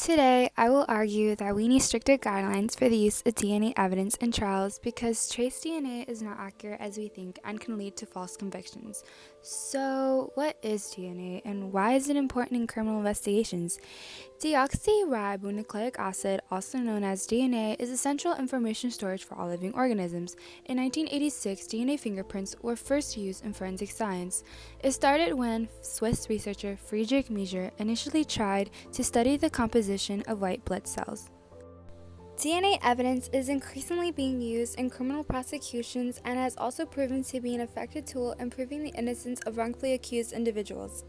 Today, I will argue that we need stricter guidelines for the use of DNA evidence in trials because trace DNA is not accurate as we think and can lead to false convictions. So, what is DNA and why is it important in criminal investigations? Deoxyribonucleic acid, also known as DNA, is essential information storage for all living organisms. In 1986, DNA fingerprints were first used in forensic science. It started when Swiss researcher Friedrich Miescher initially tried to study the composition of white blood cells. DNA evidence is increasingly being used in criminal prosecutions and has also proven to be an effective tool in proving the innocence of wrongfully accused individuals.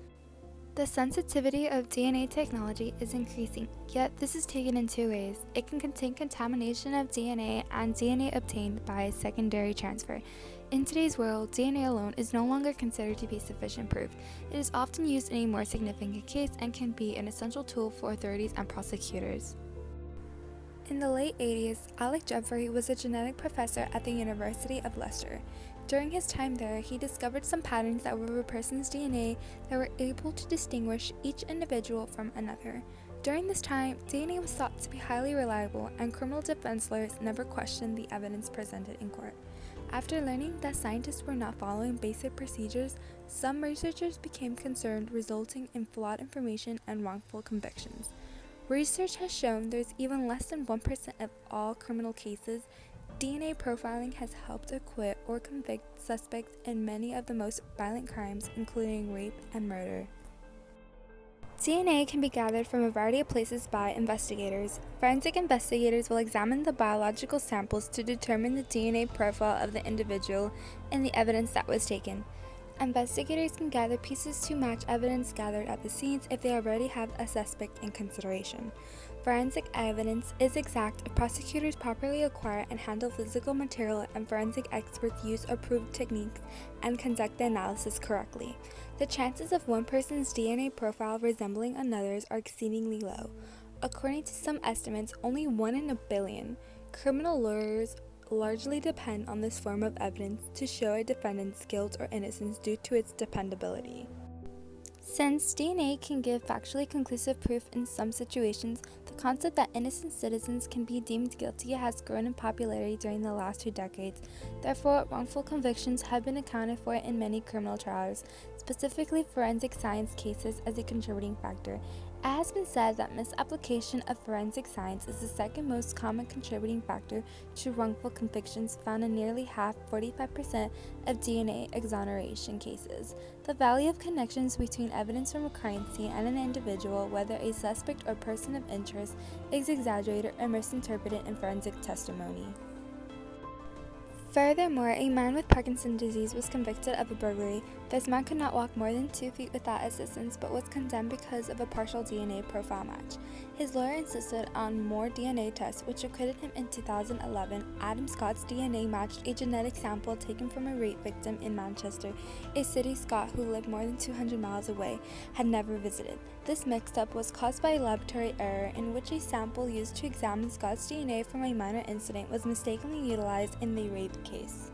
The sensitivity of DNA technology is increasing, yet this is taken in two ways. It can contain contamination of DNA and DNA obtained by secondary transfer. In today's world, DNA alone is no longer considered to be sufficient proof. It is often used in a more significant case and can be an essential tool for authorities and prosecutors. In the late 80s, Alec Jeffrey was a genetic professor at the University of Leicester. During his time there, he discovered some patterns that were of a person's DNA that were able to distinguish each individual from another. During this time, DNA was thought to be highly reliable, and criminal defense lawyers never questioned the evidence presented in court. After learning that scientists were not following basic procedures, some researchers became concerned, resulting in flawed information and wrongful convictions. Research has shown there's even less than 1% of all criminal cases. DNA profiling has helped acquit or convict suspects in many of the most violent crimes, including rape and murder. DNA can be gathered from a variety of places by investigators. Forensic investigators will examine the biological samples to determine the DNA profile of the individual and the evidence that was taken. Investigators can gather pieces to match evidence gathered at the scenes if they already have a suspect in consideration. Forensic evidence is exact if prosecutors properly acquire and handle physical material and forensic experts use approved techniques and conduct the analysis correctly. The chances of one person's DNA profile resembling another's are exceedingly low. According to some estimates, only 1 in a billion. Criminal lawyers largely depend on this form of evidence to show a defendant's guilt or innocence due to its dependability. Since DNA can give factually conclusive proof in some situations, the concept that innocent citizens can be deemed guilty has grown in popularity during the last 2 decades. Therefore, wrongful convictions have been accounted for in many criminal trials, specifically forensic science cases, as a contributing factor. It has been said that misapplication of forensic science is the second most common contributing factor to wrongful convictions, found in nearly half, 45%, of DNA exoneration cases. The value of connections between evidence from a crime scene and an individual, whether a suspect or person of interest, is exaggerated or misinterpreted in forensic testimony. Furthermore, a man with Parkinson's disease was convicted of a burglary. This man could not walk more than 2 feet without assistance, but was condemned because of a partial DNA profile match. His lawyer insisted on more DNA tests, which acquitted him. In 2011. Adam Scott's DNA matched a genetic sample taken from a rape victim in Manchester, a city Scott, who lived more than 200 miles away, had never visited. This mix-up was caused by a laboratory error in which a sample used to examine Scott's DNA from a minor incident was mistakenly utilized in the rape case.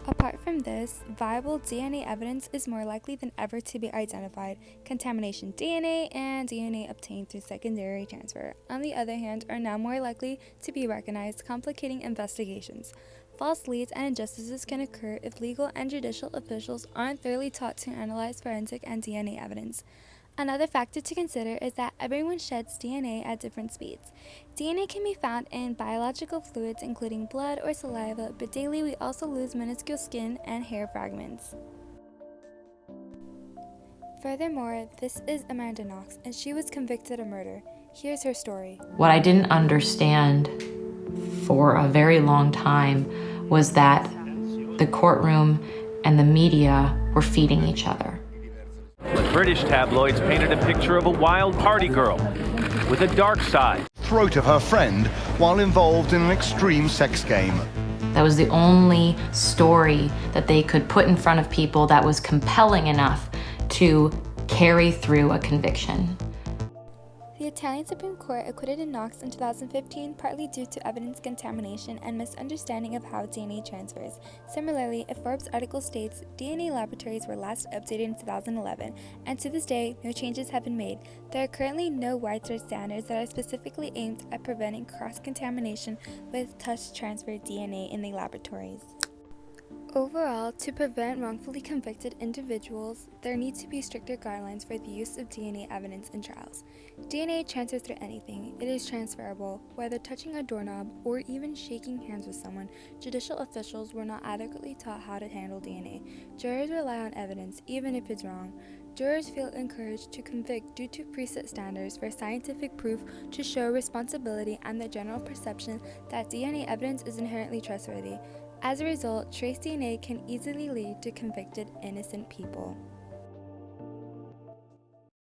Apart from this, viable DNA evidence is more likely than ever to be identified. Contamination DNA and DNA obtained through secondary transfer, on the other hand, are now more likely to be recognized, complicating investigations. False leads and injustices can occur if legal and judicial officials aren't thoroughly taught to analyze forensic and DNA evidence. Another factor to consider is that everyone sheds DNA at different speeds. DNA can be found in biological fluids including blood or saliva, but daily we also lose minuscule skin and hair fragments. Furthermore, this is Amanda Knox, and she was convicted of murder. Here's her story. What I didn't understand for a very long time was that the courtroom and the media were feeding each other. British tabloids painted a picture of a wild party girl with a dark side. Throat of her friend while involved in an extreme sex game. That was the only story that they could put in front of people that was compelling enough to carry through a conviction. The Italian Supreme Court acquitted Knox in 2015, partly due to evidence contamination and misunderstanding of how DNA transfers. Similarly, a Forbes article states DNA laboratories were last updated in 2011, and to this day, no changes have been made. There are currently no widespread standards that are specifically aimed at preventing cross-contamination with touch-transferred DNA in the laboratories. Overall, to prevent wrongfully convicted individuals, there need to be stricter guidelines for the use of DNA evidence in trials. DNA transfers through anything. It is transferable. Whether touching a doorknob or even shaking hands with someone, judicial officials were not adequately taught how to handle DNA. Jurors rely on evidence, even if it's wrong. Jurors feel encouraged to convict due to preset standards for scientific proof to show responsibility and the general perception that DNA evidence is inherently trustworthy. As a result, trace DNA can easily lead to convicted innocent people.